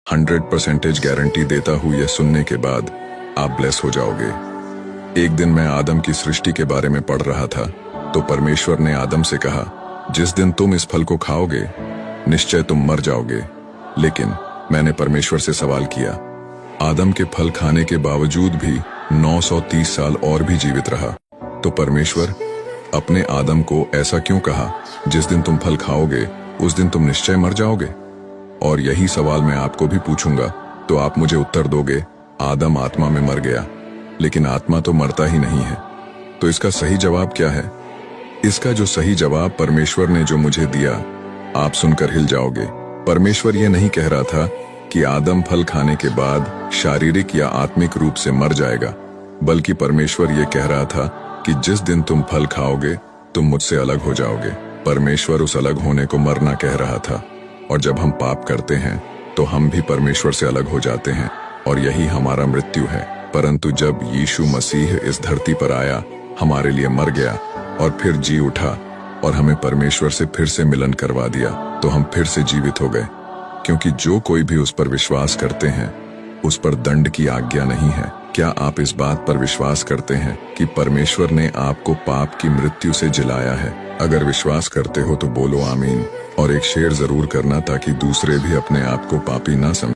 100% guarantee देता हूँ, यह सुनने के बाद आप ब्लेस हो जाओगे। एक दिन मैं आदम की सृष्टि के बारे में पढ़ रहा था तो परमेश्वर ने आदम से कहा, जिस दिन तुम इस फल को खाओगे निश्चय तुम मर जाओगे। लेकिन मैंने परमेश्वर से सवाल किया, आदम के फल खाने के बावजूद भी 930 साल और भी जीवित रहा, तो परमेश्वर अपने आदम को ऐसा क्यों कहा, जिस दिन तुम फल खाओगे उस दिन तुम निश्चय मर जाओगे? और यही सवाल मैं आपको भी पूछूंगा तो आप मुझे उत्तर दोगे, आदम आत्मा में मर गया, लेकिन आत्मा तो मरता ही नहीं है। तो इसका सही जवाब क्या है? इसका जो सही जवाब परमेश्वर ने जो मुझे दिया, आप सुनकर हिल जाओगे। परमेश्वर यह नहीं कह रहा था कि आदम फल खाने के बाद शारीरिक या आत्मिक रूप से मर जाएगा, बल्कि परमेश्वर यह कह रहा था कि जिस दिन तुम फल खाओगे तुम मुझसे अलग हो जाओगे। परमेश्वर उस अलग होने को मरना कह रहा था। और जब हम पाप करते हैं तो हम भी परमेश्वर से अलग हो जाते हैं और यही हमारा मृत्यु है। परंतु जब यीशु मसीह इस धरती पर आया, हमारे लिए मर गया और फिर जी उठा और हमें परमेश्वर से फिर से मिलन करवा दिया, तो हम फिर से जीवित हो गए। क्योंकि जो कोई भी उस पर विश्वास करते हैं उस पर दंड की आज्ञा नहीं है। क्या आप इस बात पर विश्वास करते हैं कि परमेश्वर ने आपको पाप की मृत्यु से जिलाया है? अगर विश्वास करते हो तो बोलो आमीन, और एक शेयर जरूर करना ताकि दूसरे भी अपने आप को पापी ना समझें।